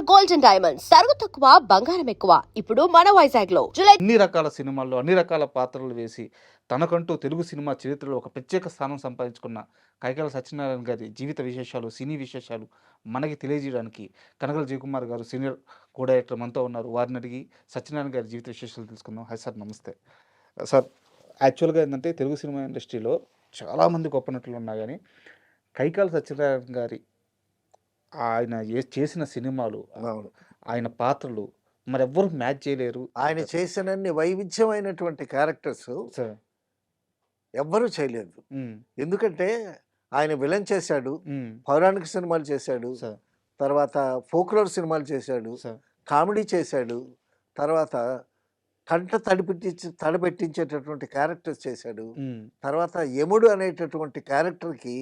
Gold and diamonds తరుగు తక్కువ బంగారం ఎక్కువ ఇప్పుడు మన వైజాగ్ లో జూలై అన్ని రకాల సినిమాల్లో అన్ని రకాల పాత్రలు వేసి తనకంటూ తెలుగు సినిమా చరిత్రలో ఒక ప్రత్యేక స్థానం సంపాదించుకున్న కైకాల సత్యనారాయణ గారి జీవిత విశేషాలు, సినీ విశేషాలు మనకి తెలియజేయడానికి కనగల జయకుమార్ గారు సీనియర్ కో డైరెక్టర్ మనతో ఉన్నారు. వారిని అడిగి సత్యనారాయణ గారి జీవిత విశేషాలు తెలుసుకుందాం. హాయ్ సార్, నమస్తే సార్. యాక్చువల్గా ఏంటంటే తెలుగు సినిమా ఇండస్ట్రీలో చాలామంది గొప్ప నటులు ఉన్నా కానీ కైకాల సత్యనారాయణ గారి ఆయన చేసిన సినిమాలు, అవును. ఆయన పాత్రలు మరెవ్వరు మ్యాచ్ చేయలేరు. ఆయన చేసినన్ని వైవిధ్యమైనటువంటి క్యారెక్టర్స్ సార్ ఎవ్వరూ చేయలేదు. ఎందుకంటే ఆయన విలన్ చేశాడు, మ్మ్. పౌరాణిక సినిమాలు చేశాడు, సార్ తర్వాత ఫోక్లోర్ సినిమాలు చేశాడు, సార్ కామెడీ చేశాడు, తర్వాత కంట తడిపెట్టించేటటువంటి క్యారెక్టర్స్ చేశాడు. మ్మ్. తర్వాత యముడు అనేటటువంటి క్యారెక్టర్కి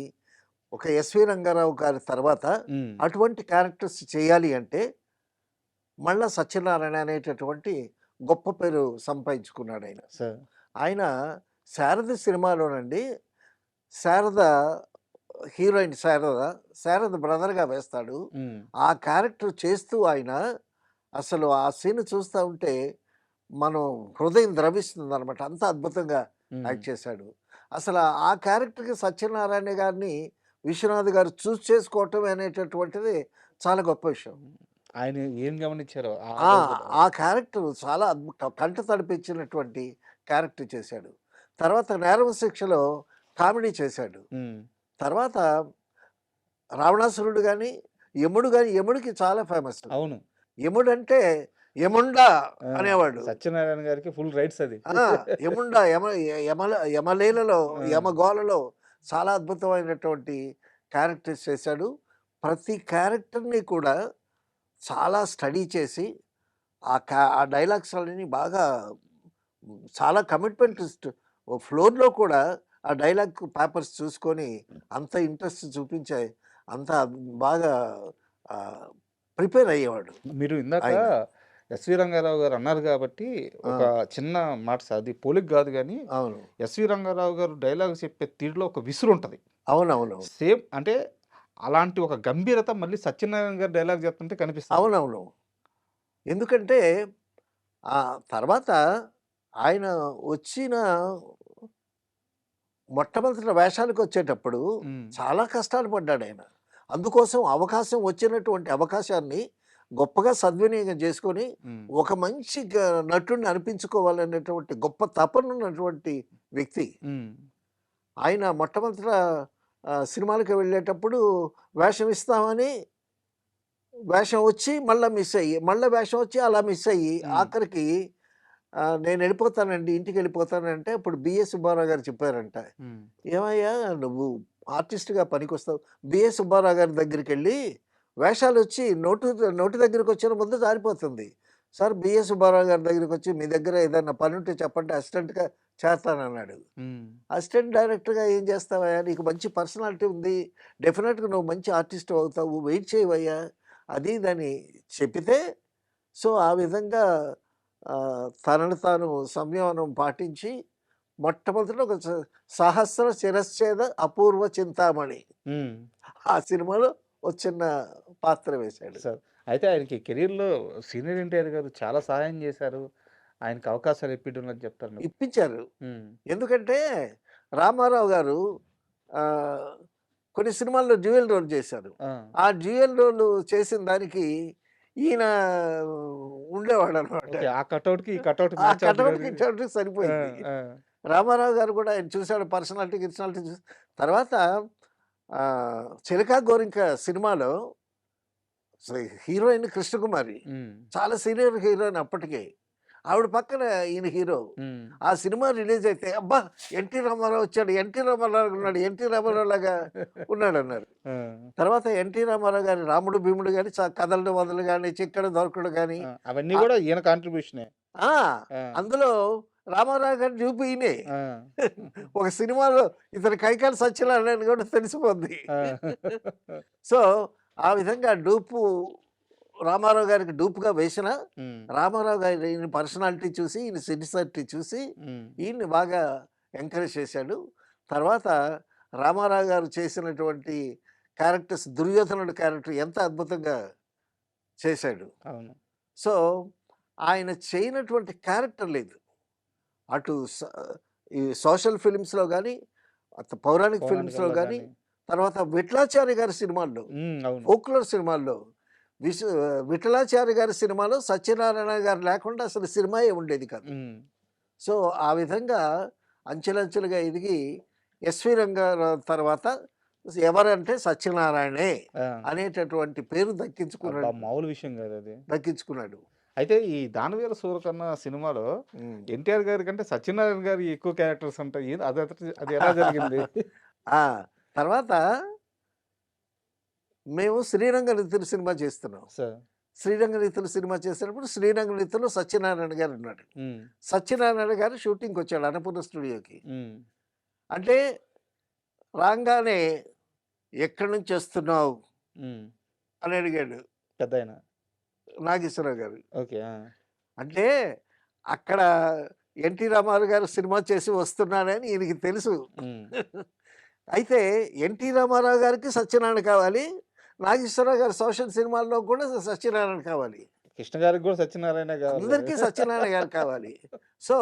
ఒక ఎస్వి రంగారావు గారి తర్వాత మ్మ్. అటువంటి క్యారెక్టర్స్ చేయాలి అంటే మళ్ళా సత్యనారాయణ అనేటటువంటి గొప్ప పేరు సంపాదించుకున్నాడు ఆయన. సార్ ఆయన శారద సినిమాలోనండి శారద హీరోయిన్ శారద బ్రదర్గా వేస్తాడు. మ్మ్. ఆ క్యారెక్టర్ చేస్తూ ఆయన అసలు ఆ సీన్ చూస్తూ ఉంటే మనం హృదయం ద్రవిస్తుంది అనమాట. అంత అద్భుతంగా మ్మ్. యాక్ట్ చేశాడు. అసలు ఆ క్యారెక్టర్కి సత్యనారాయణ గారిని విశ్వనాథ్ గారు చూస్ చేసుకోవటం అనేటటువంటిది చాలా గొప్ప విషయం. ఆయన ఏం గమనించారో ఆ క్యారెక్టర్ చాలా కంట తడిపించినటువంటి క్యారెక్టర్ చేశాడు. తర్వాత నేరం శిక్షలో కామెడీ చేశాడు. మ్మ్. తర్వాత రావణాసురుడు కానీ యముడు కానీ, యముడికి చాలా ఫేమస్. అవును. యముడు అంటే యముండా అనేవాడు. సత్యనారాయణ గారికి ఫుల్ రైట్స్ అది. యముండా యమలీలలో యమగోలలో చాలా అద్భుతమైనటువంటి క్యారెక్టర్స్ చేశాడు. ప్రతి క్యారెక్టర్ని కూడా చాలా స్టడీ చేసి ఆ డైలాగ్స్ అన్నీ బాగా చాలా కమిట్మెంట్ ఫ్లోర్లో కూడా ఆ డైలాగ్ పేపర్స్ చూసుకొని అంత ఇంట్రెస్ట్ చూపించే అంత బాగా ప్రిపేర్ అయ్యేవాడు. మీరు ఇందాక ఆయన. ఎస్వి రంగారావు గారు అన్నారు కాబట్టి ఒక చిన్న మాట సార్, అది పోలిక్ కాదు కానీ అవును ఎస్వి రంగారావు గారు డైలాగ్ చెప్పే తీరులో ఒక విసురు ఉంటుంది. అవునవును సేమ్ అంటే అలాంటి ఒక గంభీరత మళ్ళీ సత్యనారాయణ గారు డైలాగ్ చెప్తుంటే కనిపిస్తుంది. అవునవును ఎందుకంటే ఆ తర్వాత ఆయన వచ్చిన మొట్టమొదటి వేషాలకు వచ్చేటప్పుడు మ్మ్. చాలా కష్టాలు పడ్డాడు ఆయన. అందుకోసం అవకాశం వచ్చినటువంటి అవకాశాన్ని గొప్పగా సద్వినియోగం చేసుకొని మ్మ్. ఒక మంచి నటుడిని అనిపించుకోవాలనేటువంటి గొప్ప తపన ఉన్నటువంటి వ్యక్తి. మ్మ్. ఆయన మొట్టమొదట సినిమాలకు వెళ్ళేటప్పుడు వేషం ఇస్తామని వేషం వచ్చి మళ్ళీ మిస్ అయ్యి, మళ్ళీ వేషం వచ్చి అలా మిస్ అయ్యి ఆఖరికి నేను వెళ్ళిపోతానండి, ఇంటికి వెళ్ళిపోతానంటే అప్పుడు బిఎస్ సుబ్బారావు గారు చెప్పారంట, మ్మ్. ఏమయ్యా నువ్వు ఆర్టిస్ట్గా పనికొస్తావు, బిఎస్ సుబ్బారావు గారి దగ్గరికి వెళ్ళి వేషాలు వచ్చి నోటి దగ్గరికి వచ్చిన ముందు జారిపోతుంది. సార్ బిఎస్ సుబ్బారావు గారి దగ్గరికి వచ్చి మీ దగ్గర ఏదైనా పని ఉంటే చెప్పండి, అసిస్టెంట్గా చేస్తానన్నాడు. మ్మ్. అసిస్టెంట్ డైరెక్టర్గా ఏం చేస్తావయ్యా, నీకు మంచి పర్సనాలిటీ ఉంది, డెఫినెట్గా నువ్వు మంచి ఆర్టిస్ట్ అవుతావు, వెయిట్ చేయవయ్యా అది ఇదని చెప్పితే, సో ఆ విధంగా తనను తాను సంయమనం పాటించి మొట్టమొదట ఒక సహస్ర శిరశ్చేద అపూర్వ చింతామణి మ్మ్. ఆ సినిమాలో ఒక చిన్న పాత్ర వేశాడు. సార్ అయితే ఆయనకి కెరీర్లో సీనియర్ ఎన్టీఆర్ గారు చాలా సహాయం చేశారు, ఆయనకి అవకాశాలు ఇప్పించడం అని చెప్తారు మీరు. ఇప్పించారు. మ్మ్. ఎందుకంటే రామారావు గారు కొన్ని సినిమాల్లో డ్యూయల్ రోల్ చేశారు. ఆ. ఆ డ్యూయల్ రోల్ చేసిన దానికి ఈయన ఉండేవాడు అనమాట. ఓకే, ఆ కటౌట్కి ఈ కటౌట్ ఆ కటౌట్కి ఇచ్చేటికి సరిపోయింది. ఆ. రామారావు గారు కూడా ఆయన చూశాడు, పర్సనాలిటీ చూసి తర్వాత చిలకా గోరింక సినిమాలో హీరోయిన్ కృష్ణకుమారి మ్మ్. చాలా సీనియర్ హీరోయిన్ అప్పటికే, ఆవిడ పక్కన ఈయన హీరో. మ్మ్. ఆ సినిమా రిలీజ్ అయితే అబ్బా ఎన్టీ రామారావు వచ్చాడు, ఎన్టీ రామారావు ఉన్నాడు, ఎన్టీ రామారావు లాగా ఉన్నాడు అన్నారు. ఆ. తర్వాత ఎన్టీ రామారావు గారి రాముడు భీముడు కానీ, కథలు మొదలు కానీ, చిక్కడ దొరకడు కానీ అవన్నీ కూడా ఈయన కాంట్రిబ్యూషనే. అందులో రామారావు గారి చూపు ఈయనే. ఆ. ఒక సినిమాలో ఇతను కైకాల సత్యనారాయణ కూడా తెలిసిపోద్ది. ఆ. సో ఆ విధంగా డూపు రామారావు గారికి డూపుగా వేసిన మ్మ్. రామారావు గారి ఈయన పర్సనాలిటీ చూసి, ఈయన సిన్సియారిటీ చూసి మ్మ్. ఈయన్ని బాగా ఎంకరేజ్ చేశాడు. తర్వాత రామారావు గారు చేసినటువంటి క్యారెక్టర్స్, దుర్యోధనుడు క్యారెక్టర్ ఎంత అద్భుతంగా చేశాడు. అవును. సో, ఆయన చేయనటువంటి క్యారెక్టర్ లేదు. అటు ఈ సోషల్ ఫిల్మ్స్‌లో గాని, పౌరాణిక ఫిల్మ్స్‌లో పౌరాణికంలో గాని, గాని. తర్వాత విఠలాచార్య గారి సినిమాల్లో, అవును. ఫోక్‌లోర్ సినిమాల్లో, విఠలాచార్య గారి సినిమాలో సత్యనారాయణ గారు లేకుండా అసలు సినిమాయే ఉండేది కాదు. హ్మ్. సో, ఆ విధంగా అంచెలంచెలుగా ఎదిగి ఎస్వి రంగారావు తర్వాత ఎవరంటే సత్యనారాయణే ఆ! అనేటటువంటి పేరు అబ్బా! దక్కించుకున్నాడు. మామూలు విషయం కాదది. దక్కించుకున్నాడు. అయితే ఈ 'దానవీర సూరకర్ణ' సినిమాలో హ్మ్. ఎన్టీఆర్ గారి కంటే సత్యనారాయణ గారి ఎక్కువ క్యారెక్టర్స్ ఉంటాయి. అది ఎలా జరిగింది? ఆ! తర్వాత మేము 'శ్రీరంగనీతులు' సినిమా చేస్తున్నాం. సార్. 'శ్రీరంగనీతులు' సినిమా చేసేటప్పుడు 'శ్రీరంగనీతులో' సత్యనారాయణ గారు ఉన్నాడు. హ్మ్. సత్యనారాయణ గారు షూటింగ్‌కొచ్చాడు అన్నపూర్ణ స్టూడియోకి. హ్మ్. అంటే రాంగానే "ఎక్కడి నుంచొస్తున్నావు?" హ్మ్. అని అడిగాడు పెద్దాయన. నాగేశ్వరరావు గారు. ఓకే. ఆ! అంటే అక్కడ ఎన్టీ రామారావు గారు సినిమా చేసి వస్తున్నానని ఈయనకి తెలుసు. హ్మ్. అయితే ఎన్టీ రామారావు గారికి సత్యనారాయణ కావాలి. నాగేశ్వరరావు గారి సోషల్ సినిమాల్లో కూడా సత్యనారాయణ కావాలి. కృష్ణ గారికి కూడా సత్యనారాయణ కావాలి. అందరికీ సత్యనారాయణ గారు కావాలి. సో,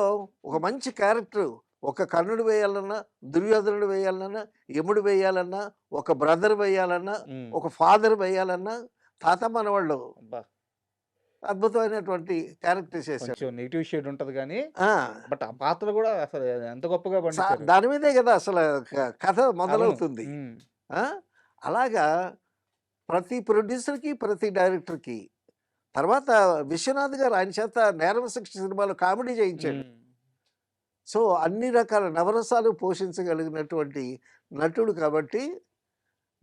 ఒక మంచి క్యారెక్టర్ ఒక కర్ణుడు వేయాలన్నా, దుర్యోధనుడు వేయాలన్నా, యముడు వేయాలన్నా, ఒక బ్రదర్ వేయాలన్నా, హ్మ్. ఒక ఫాదర్ వేయాలన్నా తాత మనవళ్ళు అబ్బా! అద్భుతమైనటువంటి క్యారెక్టర్ చేశాడు. కొంచెం నెగెటివ్ షేడ్ ఉంటది గానీ, ఆ! బట్ ఆ పాత్ర కూడా అసలు ఎంత గొప్పగా పండించారు. దాని మీదే కదా అసలు కథ అవును. మొదలవుతుంది. హ్మ్. ఆ! అలాగా ప్రతి ప్రొడ్యూసర్‌కి, ప్రతి డైరెక్టర్‌కి తర్వాత విశ్వనాథ్ గారు ఆయన చేత 'నేరం శిక్ష' సినిమాలో కామెడీ చేయించాడు. హ్మ్. సో, అన్ని రకాల నవరసాలు పోషించగలిగినటువంటి నటుడు కాబట్టి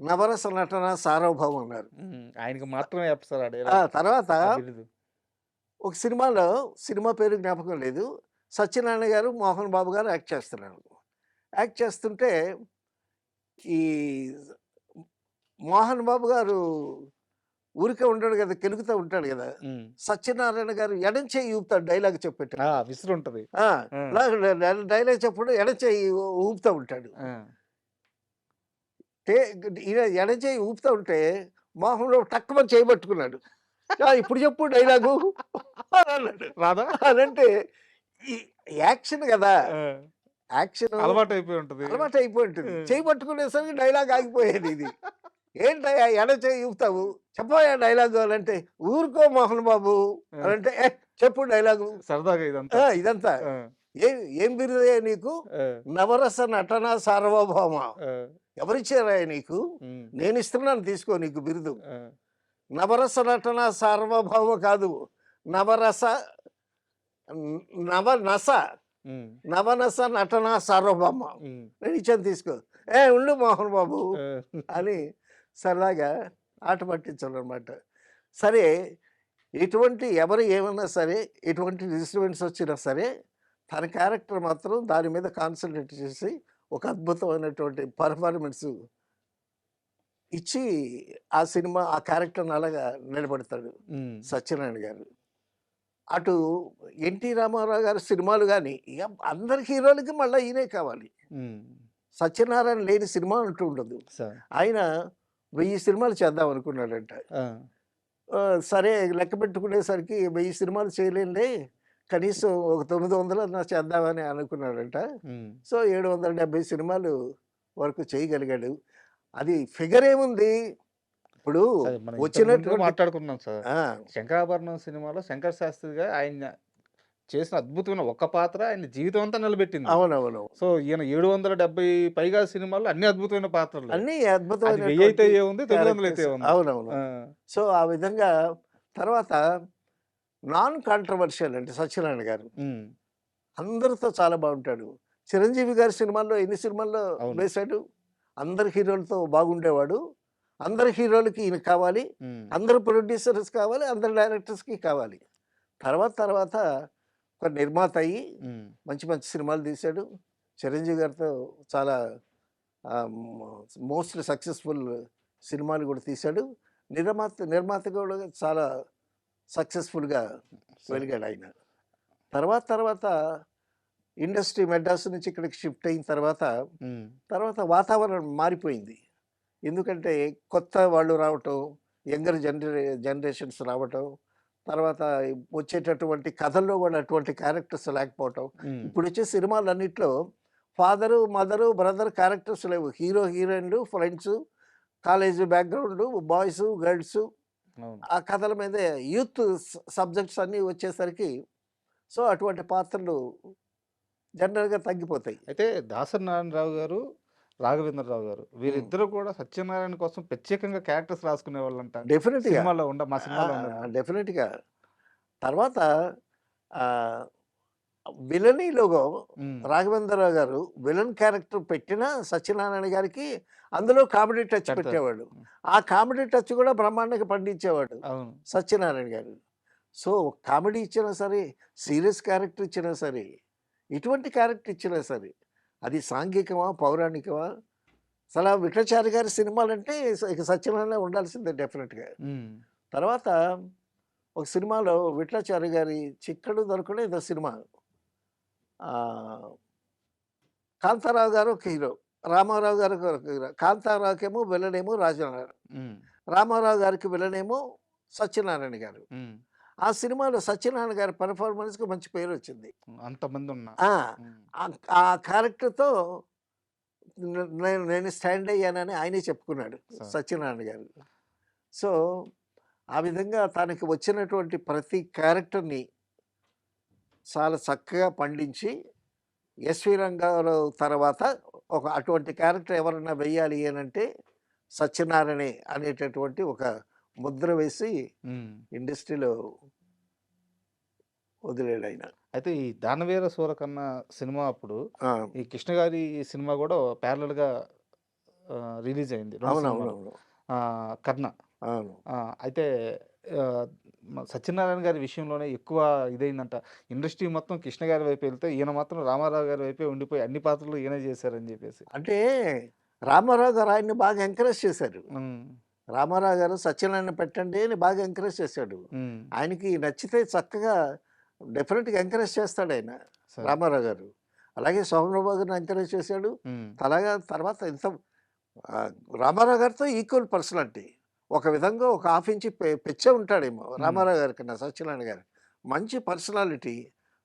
నవరస నటన సార్వభౌమం అన్నారు. ఆయనకి మాత్రమే చెప్పారు ఆ ఆ డైలాగ్. తర్వాత ఆ బిరుదు. ఒక సినిమాలో సినిమా పేరు జ్ఞాపకం లేదు. సత్యనారాయణ గారు, మోహన్ బాబు గారు యాక్ట్ చేస్తున్నారు. యాక్ట్ చేస్తుంటే ఈ మోహన్ బాబు గారు ఊరికే ఉండడు కదా! కెలుకుతా ఉంటాడు కదా! హ్మ్. సత్యనారాయణ గారు ఎడం చెయ్యి ఊపుతాడు డైలాగ్ చెప్పేటప్పుడు. విసురుంటది. ఆ! ఆ! డైలాగ్ చెప్పుడు ఎడం చెయ్యి ఊపుతా ఉంటాడు. ఆ! టే ఈయన ఎడం చెయ్యి ఊపుతా ఉంటే మోహన్ బాబు టక్కుమని చెయ్యి పట్టుకున్నాడు. ఇప్పుడు చెప్పు డైలాగు అని అన్నాడు. రాదా? అనంటే ఈ యాక్షన్ గదా! ఆ! యాక్షను అలవాటయిపోయి ఉంటది. అలవాటయిపోయి ఉంటుంది. హ్మ్. చెయ్యి పట్టుకునేసరికి డైలాగ్ ఆగిపోయేది ఇది. ఏంటయ్యా ఎడ చెయ్యి ఊపుతావు? చెప్పవయ్యా డైలాగు అనంటే, ఊరుకో మోహన్ బాబు ఆ! అనంటే, చెప్పు డైలాగు. సరదాగా ఇదంతా. ఇదంతా. ఆ! ఏం ఏం బిరుదయ్యా నీకు? ఆ! నవరస నటన సార్వభౌమ. ఆ! ఎవరిచ్చారయ్యా నీకు? హ్మ్. నేనిస్తున్నాను తీసుకో నీకు బిరుదు. ఆ! నవరస నటన సార్వభౌమ కాదు. నవరస నవనస హ్మ్. నవనస నటన సార్వభౌమ. హ్మ్. నేనిచ్చాను తీసుకో. ఉండు మోహన్ బాబు ఆ! అని సరదాగా ఆట పట్టించాలనమాట. సరే ఎటువంటి ఎవరు ఏమన్నా సరే, ఎటువంటి డిస్టర్బెన్స్ వచ్చినా సరే, తన క్యారెక్టర్ మాత్రం దాని మీద కాన్సంట్రేట్ చేసి, ఒక అద్భుతమైనటువంటి పెర్ఫార్మన్స్ ఇచ్చి, ఆ సినిమా ఆ క్యారెక్టర్‌ని అలాగా నిలబెడతాడు హ్మ్. సత్యనారాయణ గారు. అటు 'ఎన్టీ రామారావు' గారి సినిమాలు గాని, ఇగ అందరి హీరోలకి మళ్ళా ఈయనే కావాలి. హ్మ్. సత్యనారాయణ లేని సినిమా అంటూ ఉండదు. సార్. ఆయన 1000 సినిమాలు చేద్దాం అనుకున్నాడంట. ఆ! సరే లెక్క పెట్టుకునేసరికి 1000 సినిమాలు చేయలేనులే. కనీసం ఒక 900 అన్నా చేద్దామని అనుకున్నాడంట. హ్మ్. సో, 770 సినిమాలు వరకు చేయగలిగాడు. అది ఫిగర్ ఏముంది? ఇప్పుడు సరే మనం ఇంతకు ముందు వచ్చినటువంటి మాట్లాడుకున్నాం సార్. ఆ! 'శంకరాభరణం' సినిమాలో శంకర్ శాస్త్రిగా ఆయన చేసిన అద్భుతమైన ఒక్క పాత్ర ఆయన జీవితం అంతా నిలబెట్టింది. అవునవును. సో, ఈయన 770 పైగా సినిమాల్లో అన్ని అద్భుతమైన పాత్రలే. అన్నీ అది 1000 అయితే అద్భుతమైనటువంటి ఏముంది, 900 అయితే క్యారెక్టర్స్. ఏముంది. అవునవును. ఆ! సో, ఆ విధంగా తర్వాత నాన్ కాంట్రోవర్షియల్ అంటే సత్యనారాయణ గారు. హ్మ్. అందరితో చాలా బాగుంటాడు. చిరంజీవి గారి సినిమాల్లో ఎన్ని సినిమాల్లో అవును. వేశాడు. అందరి హీరోలతో బాగుండేవాడు. అందరి హీరోలకి ఈయన కావాలి. హ్మ్. అందరు ప్రొడ్యూసర్స్ కావాలి. అందరు డైరెక్టర్స్‌కి కావాలి. తర్వాత ఒక నిర్మాత అయ్యి హ్మ్. మంచి మంచి సినిమాలు తీశాడు. చిరంజీవి గారితో చాలా మోస్ట్ సక్సెస్‌ఫుల్ సినిమాలు కూడా తీశాడు. నిర్మాత కూడా చాలా సక్సెస్‌ఫుల్‌గా సార్. వెలిగాడాయన. తర్వాత ఇండస్ట్రీ మెడ్రాస్ నుంచి ఇక్కడికి షిఫ్ట్ అయిన హ్మ్. తర్వాత వాతావరణం మారిపోయింది. ఎందుకంటే కొత్త వాళ్ళు రావటం, యంగర్ జనరేషన్స్ రావటం, తర్వాత వచ్చేటటువంటి కథల్లో కూడా అటువంటి క్యారెక్టర్స్ లేకపోవటం. ఉమ్, ఇప్పుడొచ్చే సినిమాలన్నిట్లో ఫాదరు, మదరు, బ్రదర్ క్యారెక్టర్స్ లేవు. హీరో, హీరోయిన్‌లు, friends, college background, boys, girls అవును. ఆ కథల మీదే యూత్ సబ్జెక్ట్స్ అన్నీ వచ్చేసరికి సో, అటువంటి పాత్రలు జనరల్‌గా తగ్గిపోతాయి. అయితే దాసరి నారాయణరావు గారు, రాఘవేంద్రరావు గారు హ్మ్. వీరిద్దరూ కూడా సత్యనారాయణ కోసం ప్రత్యేకంగా క్యారెక్టర్స్ రాసుకునే వాళ్ళంట. డెఫినిట్‌గా. మా సినిమాలో ఉన్నట్టు. డెఫినిట్‌గా. తర్వాత ఆహ్, విలనీలో ఉమ్, రాఘవేంద్రరావు గారు విలన్ క్యారెక్టర్ పెట్టినా సత్యనారాయణ గారికి అందులో కామెడీ టచ్ పెడతారు. పెట్టేవాడు. ఆ కామెడీ టచ్ కూడా బ్రహ్మాండంగా పండించేవాడు అవును. సత్యనారాయణ గారు. సో, కామెడీ ఇచ్చినా సరే, సీరియస్ క్యారెక్టర్ ఇచ్చినా సరే, ఎటువంటి క్యారెక్టర్ ఇచ్చినా సరే, అది సాంఘికమా, పౌరాణికమా, అసలా విఠలాచార్య గారి సినిమాలంటే ఇక సత్యనారాయణ ఉండాల్సిందే డెఫినెట్‌గా. ఉమ్, తర్వాత ఒక సినిమాలో విఠలాచార్య గారి 'చిక్కడు దొరకడు' ఏదో సినిమా. ఆహ్, కాంతారావు గారు ఒక హీరో. రామారావు గారు ఒక హీరో. కాంతారావుకేమో విలనేమో రాజనారాయణ. ఉమ్, రామారావు గారికి విలనేమో సత్యనారాయణ గారు. ఉమ్, ఆ సినిమాలో సత్యనారాయణ గారి పెర్ఫార్మన్స్‌కి మంచి పేరొచ్చింది. అంతమంది ఉన్నా. ఆ! ఉమ్, ఆ క్యారెక్టర్‌తో నేను స్టాండ్ అయ్యానని ఆయనే చెప్పుకున్నాడు సార్. సత్యనారాయణ గారు. సో, ఆ విధంగా తనకి వచ్చినటువంటి ప్రతి క్యారెక్టర్‌ని చాలా చక్కగా పండించి, ఎస్‌వి రంగారావు తర్వాత ఒక అటువంటి క్యారెక్టర్ ఎవరైనా వెయ్యాలి అనంటే సత్యనారాయణే అనేటటువంటి ఒక ముద్ర వేసి ఉమ్. ఇండస్ట్రీలో వదిలాడాయన. అయితే ఈ దానవీర సూరకర్ణ సినిమా అప్పుడు ఆ! ఈ కృష్ణ గారి సినిమా కూడా ప్యారలల్గా రిలీజ్ అయింది, రెండు సినిమాలు. అవునవునవును. కర్ణ. అవును. అయితే ఆహ్, సత్యనారాయణ గారి విషయంలోనే ఎక్కువ ఇదైందంట. ఇండస్ట్రీ మొత్తం కృష్ణ గారి వైపు వెళ్తే ఈయన మాత్రం రామారావు గారి వైపే ఉండిపోయి అన్ని పాత్రలు ఈయనే చేశారని చెప్పేసి. అంటే రామారావు గారు ఆయన్ని బాగా ఎంకరేజ్ చేశారు. ఉమ్, రామారావు గారు సత్యనారాయణ పెట్టండి అని బాగా ఎంకరేజ్ చేశాడు. ఉమ్, ఆయనకి నచ్చితే చక్కగా డెఫినెట్‌గా ఎంకరేజ్ చేస్తాడాయన సార్. రామారావు గారు. అలాగే సోమరావు గారిని ఎంకరేజ్ చేశాడు. ఉమ్, అలాగా తర్వాత ఆహ్, రామారావు గారితో ఈక్వల్ పర్సనాలిటీ. ఒక విధంగా ఒక హాఫ్ ఇంచి పెచ్చే ఉంటాడేమో ఉమ్, రామారావు గారి కన్నా సత్యనారాయణ గారు. మంచి పర్సనాలిటీ.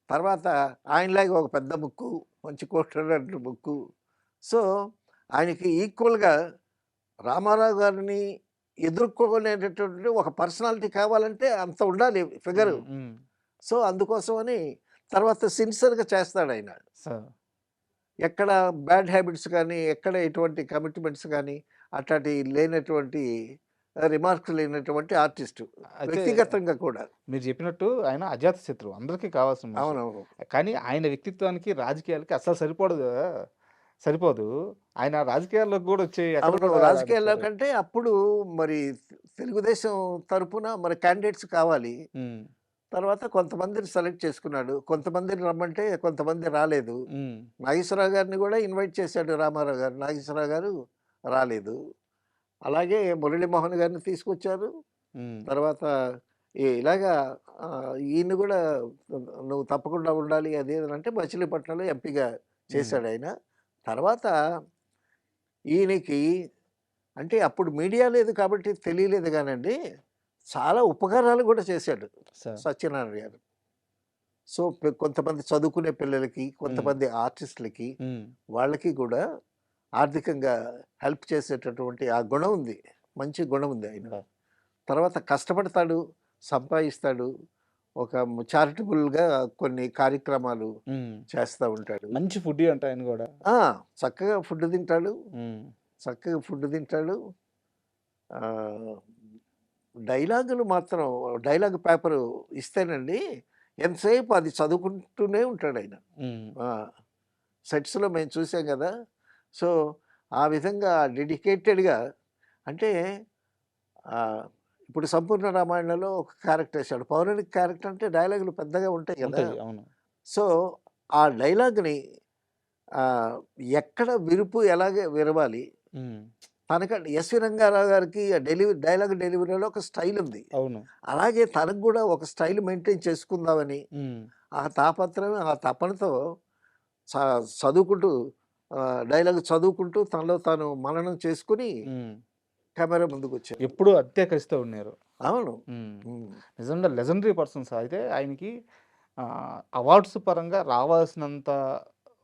తర్వాత ఆయనలాగా ఒక పెద్ద ముక్కు, మంచి కోటున్నటువంటి ముక్కు. సో, ఆయనకి ఈక్వల్‌గా రామారావు గారిని ఎదుర్కోలేనటువంటి ఒక పర్సనాలిటీ కావాలంటే అంత ఉండాలి ఫిగరు. ఉమ్, ఉమ్, సో, అందుకోసమని తర్వాత సిన్సియర్‌గా చేస్తాడాయన. సార్. ఎక్కడ బ్యాడ్ హ్యాబిట్స్ కానీ, ఎక్కడ ఎటువంటి కమిట్మెంట్స్ కానీ, అట్లాంటి లేనటువంటి రిమార్క్స్ లేనటువంటి ఆర్టిస్టు. అయితే వ్యక్తిగతంగా కూడా. మీరు చెప్పినట్టు ఆయన అజాత శత్రువు, అందరికీ కావాల్సిన మనిషి. అవునవును. కానీ ఆయన వ్యక్తిత్వానికి, రాజకీయాలకి అస్సలు సరిపోదు కదా! సరిపోదు. ఆయన రాజకీయాల్లోకి కూడా వచ్చి అక్కడ అవును. కూడా రాజకీయాల్లో రాణించారు. కంటే అప్పుడు మరి తెలుగుదేశం తరపున మరి క్యాండిడేట్స్ కావాలి. హ్మ్. తర్వాత కొంతమందిని సెలెక్ట్ చేసుకున్నాడు. కొంతమందిని రమ్మంటే కొంతమంది రాలేదు. హ్మ్. నాగేశ్వరరావు గారిని కూడా ఇన్వైట్ చేశాడు రామారావు గారు. నాగేశ్వరరావు గారు రాలేదు. అలాగే మురళీమోహన్ గారిని తీసుకొచ్చారు. హ్మ్. తర్వాత ఇలాగా ఈయన్ని కూడా నువ్వు తప్పకుండా ఉండాలి అది ఇది అంటే మచిలీపట్నంలో ఎంపీగా హ్మ్. చేశాడాయన. తర్వాత ఈయనకి అంటే అప్పుడు మీడియా లేదు కాబట్టి తెలియలేదు గానండి. చాలా ఉపకారాలు కూడా చేశాడు సార్. సత్యనారాయణ గారు. సో, కొంతమంది చదువుకునే పిల్లలకి, హ్మ్. కొంతమంది ఆర్టిస్ట్‌లకి హ్మ్. వాళ్ళకి కూడా ఆర్థికంగా హెల్ప్ చేసేటటువంటి ఆ గుణం ఉంది. మంచి గుణం ఉంది ఆయన. అబ్బా! తర్వాత కష్టపడతాడు, సంపాదిస్తాడు. ఒక చారిటబుల్‌గా కొన్ని కార్యక్రమాలు హ్మ్. చేస్తా ఉంటాడు. మంచి ఫుడ్డీ అంట ఆయన గూడా. ఆ! చక్కగా ఫుడ్ తింటాడు. హ్మ్. చక్కగా ఫుడ్ తింటాడు. ఆహ్, డైలాగులు మాత్రం డైలాగ్ పేపరు ఇస్తేనండి ఎంతసేపు అది చదువుకుంటూనే ఉంటాడాయన. హ్మ్. ఆ! సెట్స్‌లో మేము చూసాం గదా! సో, ఆ విధంగా డెడికేటెడ్‌గా అంటే ఆహ్, ఇప్పుడు 'సంపూర్ణ రామాయణంలో' ఒక క్యారెక్టర్ ఏసాడు. పౌరాణిక క్యారెక్టర్ అంటే డైలాగులు పెద్దగా ఉంటాయి గదా! ఉంటాయి. అవును. సో, ఆ డైలాగ్‌ని ఆహ్, ఎక్కడ విరుపు ఎలాగ విరవాలి. హ్మ్. తనకంటే ఎస్వి రంగారావు గారికి డైలాగ్ డెలివరీలో ఒక స్టైల్ ఉంది. అవును. అలాగే తనకు గూడా ఒక స్టైల్ మెయింటైన్ చేసుకుందామని హ్మ్. ఆ తాపత్రయం, ఆ తపనతో చ చదువుకుంటూ డైలాగ్ చదువుకుంటూ తనలో తాను మననం చేసుకొని హ్మ్. కెమెరా ముందుకొచ్చారు. ఎప్పుడూ అత్తే కసితో ఉన్నారు. అవును. హ్మ్. హ్మ్. నిజంగా లెజెండరీ పర్సన్స్. అయితే ఆయనకి అవార్డ్స్ పరంగా రావాల్సినంత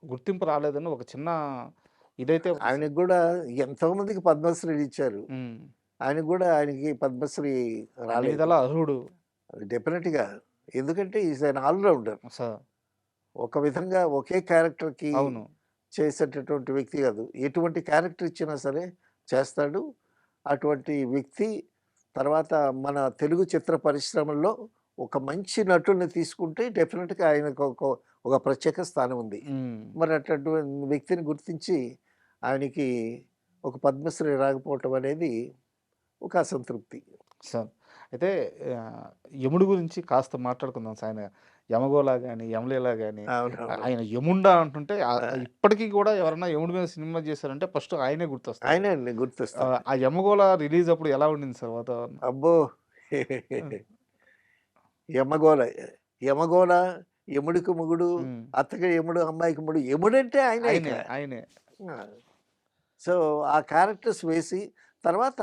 గుర్తింపు రాలేదని ఒక చిన్న ఇదైతే ఆయనకి గూడా ఎంతోమందికి పద్మశ్రీలు ఇచ్చారు. హ్మ్. ఆయనకి పద్మశ్రీ అన్ని రాలేదు. విధాలా అర్హుడు. డెఫినెట్‌గా. ఎందుకంటే ఈస్ ఎన్ ఆల్ రౌండర్. ఒక విధంగా ఒకే క్యారెక్టర్‌కి అవును. చేసేటటువంటి వ్యక్తి కాదు. ఎటువంటి క్యారెక్టర్ ఇచ్చినా సరే చేస్తాడు. అటువంటి వ్యక్తి తర్వాత మన తెలుగు చిత్ర పరిశ్రమలో ఒక మంచి నటుడిని తీసుకుంటే డెఫినెట్‌గా ఆయనకు ఒక ప్రత్యేక స్థానం ఉంది. హ్మ్. మరి అటువంటి వ్యక్తిని గుర్తించి ఆయనకి ఒక పద్మశ్రీ రాకపోవటం అనేది ఒక అసంతృప్తి. సార్. అయితే ఆహ్, యముడు గురించి కాస్త మాట్లాడుకుందాం సార్. ఆయన యమగోళ గాని, యమలీల గాని అవునవును. ఆయన యముండా అంటుంటే ఆ! ఇప్పటికి గూడా ఎవరన్నా యముడి మీద సినిమా చేశారంటే ఫస్ట్ ఆయనే గుర్తొస్తాడు. ఆయనే అండి గుర్తొస్తాడు. ఆ యమగోళ రిలీజ్ అప్పుడు ఎలా ఉండింది సార్ వాతావరణం? అబ్బో! హ్మ్. యమగోళ. యమగోళ, యముడికి మొగుడు, హ్మ్. అత్తకి యముడు, అమ్మాయికి మొగుడు. యముడంటే ఆయనే ఇక. ఆయనే. ఆ! సో, ఆ క్యారెక్టర్స్ వేసి తర్వాత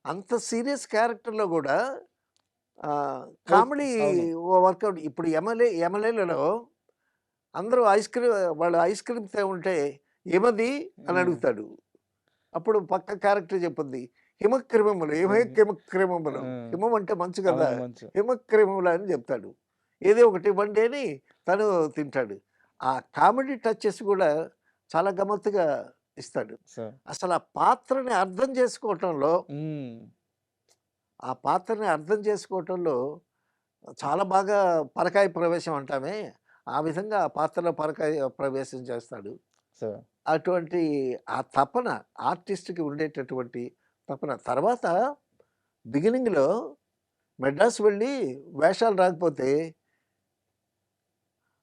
అంత సీరియస్ క్యారెక్టర్‌లో గూడా కామెడీ అవును. వర్కౌట్. ఇప్పుడు యమలీలలో అందరూ వాళ్ళు ఐస్ క్రీమ్ తేమంటే "ఏమది?" అని హ్మ్. అడుగుతాడు. అప్పుడు పక్క క్యారెక్టర్ చెప్పుద్ది. హిమక్రిమములు, హ్మ్. హిమక్రిమములు. హ్మ్. హిమం అంటే మంచు కదా! అవును. మంచు. హిమక్రిమములు అని చెప్తాడు. ఏదో ఒకటి ఇవ్వండి అని తను తింటాడు. ఆ కామెడీ టచెస్ కూడా చాలా గమ్మత్తుగా ఇస్తాడు. సార్. అసలు ఆ పాత్రని అర్థం చేసుకోవటంలో, హ్మ్. ఆ పాత్రని అర్థం చేసుకోవటంలో చాలా బాగా పరకాయ ప్రవేశం అంటామే, ఆ విధంగా ఆ పాత్రలో పరకాయ ప్రవేశం చేస్తాడు. సార్. అటువంటి ఆ తపన ఆర్టిస్ట్‌కి ఉండేటటువంటి తపన. తర్వాత బిగినింగ్‌లో మద్రాసు వెళ్ళి వేషాలు రాకపోతే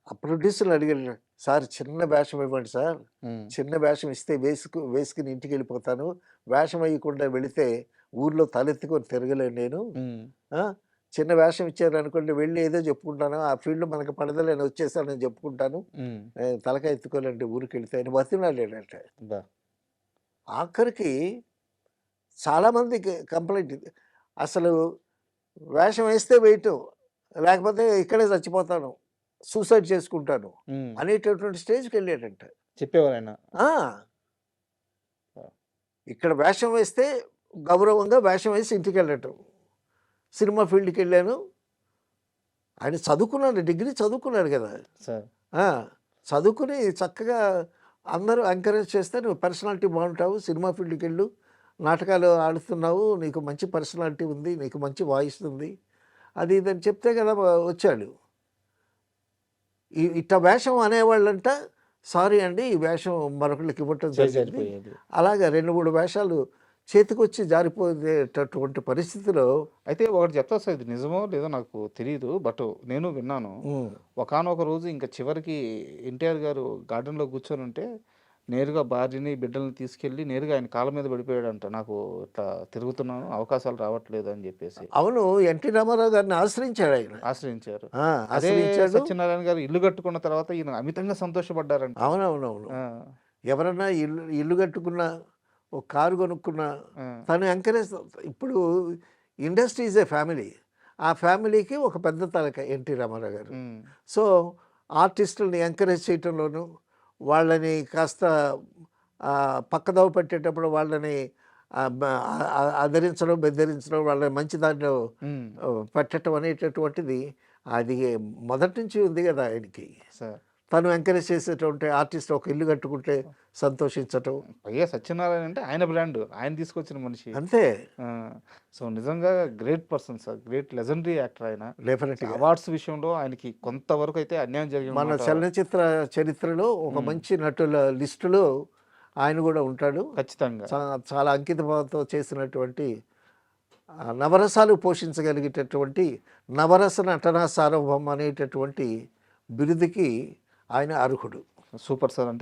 ఆ ప్రొడ్యూసర్‌లు అడిగారు. "సార్ చిన్న వేషం ఇవ్వండి సార్. హ్మ్. చిన్న వేషం ఇస్తే వేసుకొని ఇంటికెళ్ళిపోతాను. వేషం వేయకుండా వెళితే ఊర్లో తలెత్తుకొని తిరగలేను నేను. హ్మ్. ఆ! చిన్న వేషం ఇచ్చారనుకోండి వెళ్ళి ఏదో చెప్పుకుంటాను. ఆ ఫీల్డ్ మనకు పడదు నేను వచ్చేసానని చెప్పుకుంటాను. హ్మ్. తలకాయ ఎత్తుకోలేండి ఊరికెళ్తే" అని బతిమిలాడాడట. అబ్బా! ఆఖరికి చాలామందికి కంప్లెయింట్ ఇది. అసలు వేషం వేస్తే వేయటం. లేకపోతే ఇక్కడే చచ్చిపోతాను. సూసైడ్ చేసుకుంటాను. హ్మ్. అనేటటువంటి స్టేజ్‌కెళ్ళాడంట. చెప్పేవారాయన. ఆ! ఆ! ఇక్కడ వేషం వేస్తే గౌరవంగా వేషం వేసి ఇంటికెళ్ళటం. సినిమా ఫీల్డ్‌కెళ్ళాను. ఆయన చదువుకున్నాడు. డిగ్రీ చదువుకున్నాడు గదా! సార్. ఆ! చదువుకుని చక్కగా అందరూ ఎంకరేజ్ చేస్తే "నువ్వు పర్సనాలిటీ బావుంటావు. సినిమా ఫీల్డ్‌కెళ్ళు. నాటకాలు ఆడుతున్నావు. నీకు మంచి పర్సనాలిటీ ఉంది. నీకు మంచి వాయిస్ ఉంది." అది ఇది అని చెప్తే కదా వచ్చాడు. ఇట్ట వేషం అనేవాళ్ళంట సారీ అండి ఈ వేషం మరొకళ్ళకి ఇవ్వటం జరిగింది. చేజారిపోయేది. అలాగా 2, 3 వేషాలు చేతికొచ్చి జారిపోయేటటువంటి పరిస్థితిలో అయితే ఒకటి చెప్తా సార్, ఇది నిజమో లేదో నాకు తెలీదు. బట్ నేను విన్నాను. హ్మ్. ఒకానొక రోజు ఇంక చివరికి ఎన్టీఆర్ గారు గార్డెన్‌లో కూర్చొనుంటే, నేరుగా భార్యని, బిడ్డల్ని తీసుకెళ్ళి నేరుగా ఆయన కాళ్ళ మీద పడిపోయాడంట. నాకు ఇట్లా తిరుగుతున్నాను, అవకాశాలు రావట్లేదు అని జెప్పేసి. అవును. ఎన్టీ రామారావు గారిని ఆశ్రయించాడాయన. ఆశ్రయించారు. ఆ! అదే ఆశ్రయించాడు. సత్యనారాయణ గారు ఇల్లు కట్టుకున్న తర్వాత ఈయన అమితంగా సంతోషపడ్డారంట. అవునవునవును. ఆ! ఎవరన్నా ఇల్లు కట్టుకున్నా, ఒక కారు కొనుక్కున్నా ఆ! తను ఎంకరేజ్. ఇప్పుడు ఇండస్ట్రీ ఈజ్ ఏ ఫ్యామిలీ. ఆ ఫ్యామిలీకి ఒక పెద్ద తలక ఎన్టీ రామారావు గారు. హ్మ్. సో, ఆర్టిస్టులని ఎంకరేజ్ చేయటంలోను, వాళ్ళని కాస్త పక్కదోవ పెట్టేటప్పుడు వాళ్ళని అదిరించడం, బెదిరించడం, వాళ్ళని మంచి దారిలో హ్మ్. పెట్టటం అనేటటువంటిది అది మొదటి నుంచి ఉంది గదా ఆయనకి. సార్. తను ఎంకరేజ్ చేసేటువంటి ఆర్టిస్ట్ ఒక ఇల్లు కట్టుకుంటే సంతోషించటం. పైగా సత్యనారాయణ అంటే ఆయన బ్రాండ్. ఆయన తీసుకొచ్చిన మనిషి. అంతే. ఆ! సో, నిజంగా great person sir. Great legendary actor ఆయన. సో, డెఫినెట్‌గా. అవార్డ్స్ విషయంలో ఆయనకి కొంతవరకైతే అన్యాయం జరిగిన మన మాట చలనచిత్ర చరిత్రలో ఒక హ్మ్. మంచి నటుల లిస్టులో ఆయన గూడా ఉంటాడు. ఖచ్చితంగా. చాలా అంకితభావంతో చేసినటువంటి నవరసాలు పోషించగలిగేటటువంటి నవరస నటనా సార్వభౌమ అనేటటువంటి బిరుదుకి ఆయన అర్హుడు. Super sir. అంటే